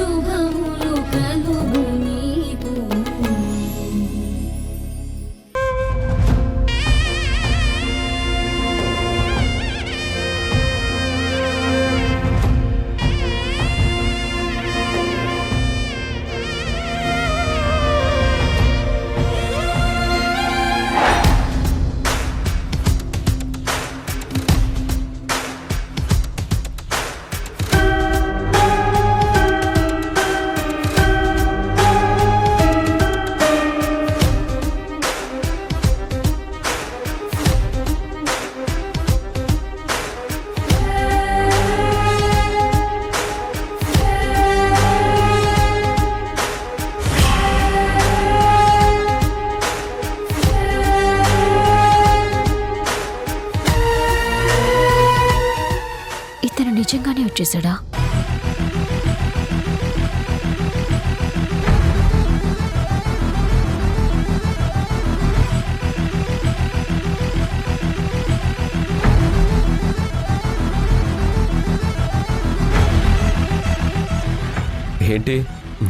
శుభములు కలుగు నీకు. ఇతను నిజంగానే వచ్చేసాడా? ఏంటి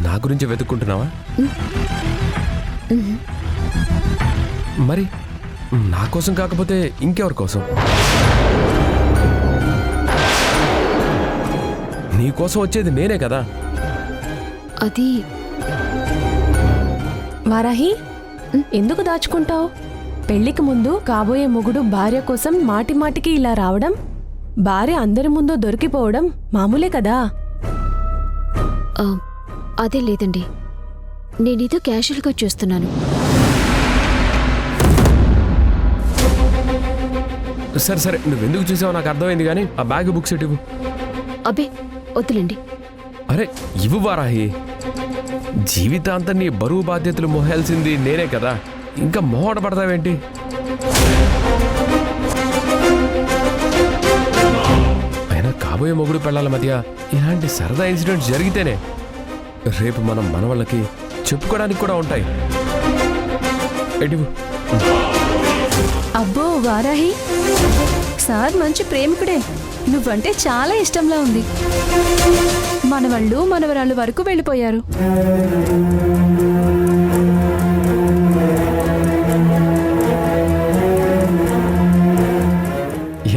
నా గురించి వెతుక్కుంటున్నావా? మరి నా కోసం కాకపోతే ఇంకెవరి కోసం? నీ కోసం వచ్చేది నేనే కదా. అది వారాహి, ఎందుకు దాచుకుంటావు? పెళ్లికి ముందు కాబోయే మొగుడు భార్య కోసం మాటి మాటికి ఇలా రావడం, భార్య అందరి ముందు దొరికిపోవడం మామూలే కదా. అదే లేదండి, నేనేదో క్యాషువల్గా చూస్తున్నాను. సరే సరే, నువ్వెందుకు చూసావో నాకు అర్థమైంది, కానీ ఆ బ్యాగ్ బుక్స్ ఇవ్వు. అబ్బే వద్దులేండి. అరే ఇవ్వు వారాహి, జీవితాంతం నీ బరువు బాధ్యతలు మోహాల్సింది నేనే కదా, ఇంకా మోహట పడతావేంటి? అయినా కాబోయే మొగుడు పెళ్ళాల మధ్య ఇలాంటి సరదా ఇన్సిడెంట్ జరిగితేనే రేపు మనం మన వాళ్ళకి చెప్పుకోవడానికి కూడా ఉంటాయి. ఎటు అబ్బో వారాహి, సార్ మంచి ప్రేమికుడే. నువ్వంటే చాలా ఇష్టంలా ఉంది. మనవాళ్ళు మనవరాళ్ళు వరకు వెళ్ళిపోయారు.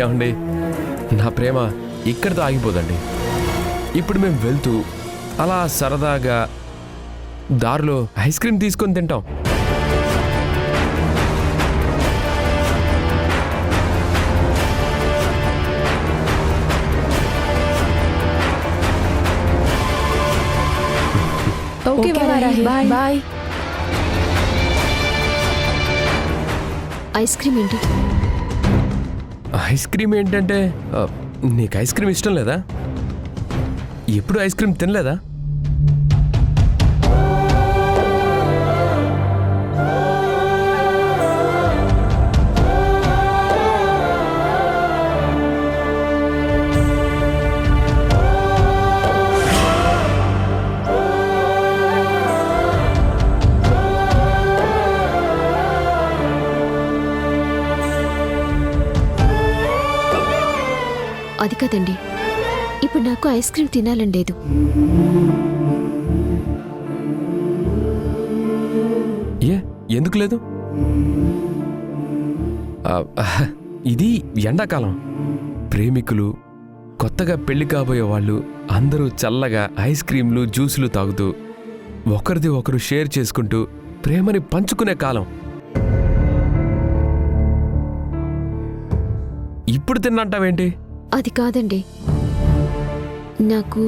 ఏమండి, నా ప్రేమ ఇక్కడితో ఆగిపోదండి. ఇప్పుడు మేము వెళ్తూ అలా సరదాగా దారిలో ఐస్ క్రీమ్ తీసుకొని తింటాం. Okay Varahi, bye. Ice cream ఏంటి? ఐస్ క్రీమ్ ఏంటంటే, నీకు ఐస్ క్రీమ్ ఇష్టం లేదా? ఎప్పుడు ఐస్ క్రీమ్ తినలేదా? అది కదండి, ఇప్పుడు నాకు ఐస్ క్రీమ్ తినాలని లేదు. ఎందుకు లేదు? ఇది ఎండాకాలం. ప్రేమికులు, కొత్తగా పెళ్లి కాబోయే వాళ్ళు అందరూ చల్లగా ఐస్ క్రీంలు, జ్యూసులు తాగుతూ ఒకరిది ఒకరు షేర్ చేసుకుంటూ ప్రేమని పంచుకునే కాలం. ఇప్పుడు తిన్నంటావేంటి? అది కాదండి, నాకు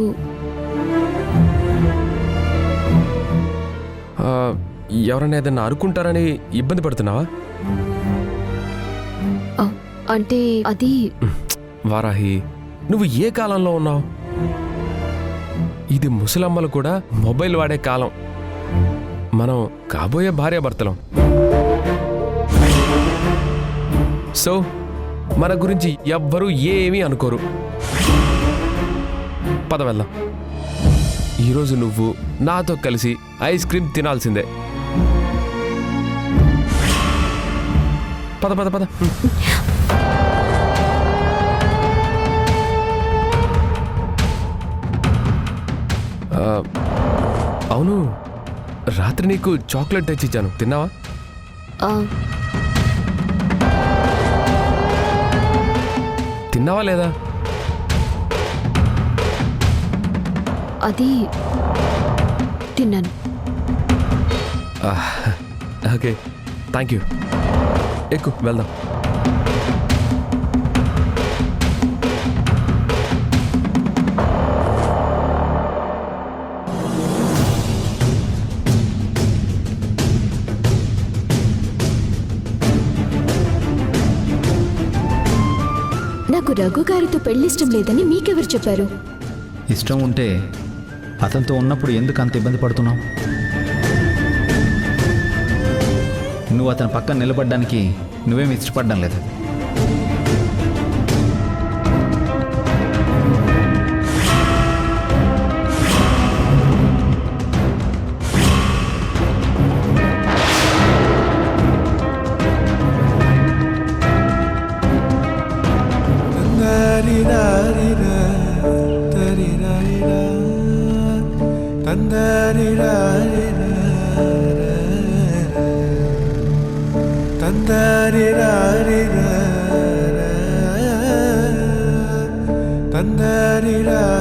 ఎవరైనా ఏదన్నా అనుకుంటారని ఇబ్బంది పడుతున్నావా? అంటే అది వారాహి, నువ్వు ఏ కాలంలో ఉన్నావు? ఇది ముసలమ్మలు కూడా మొబైల్ వాడే కాలం. మనం కాబోయే భార్యాభర్తలం. సో మన గురించి ఎవ్వరూ ఏమీ అనుకోరు. పద వెళ్దాం. ఈరోజు నువ్వు నాతో కలిసి ఐస్ క్రీమ్ తినాల్సిందే. పద పద పద. అవును, రాత్రి నీకు చాక్లెట్ తెచ్చిచ్చాను, తిన్నావా? ఆ, తిన్నావా లేదా? అది తిన్నాను. Okay, thank you. ఎక్కు, వెళ్దాం. నాకు రఘు గారితో పెళ్లిష్టం లేదని మీకెవరు చెప్పారు? ఇష్టం ఉంటే అతనితో ఉన్నప్పుడు ఎందుకు అంత ఇబ్బంది పడుతున్నావు? నువ్వు అతని పక్కన నిలబడడానికి నువ్వేమి ఇష్టపడడం లేదు. Tandarira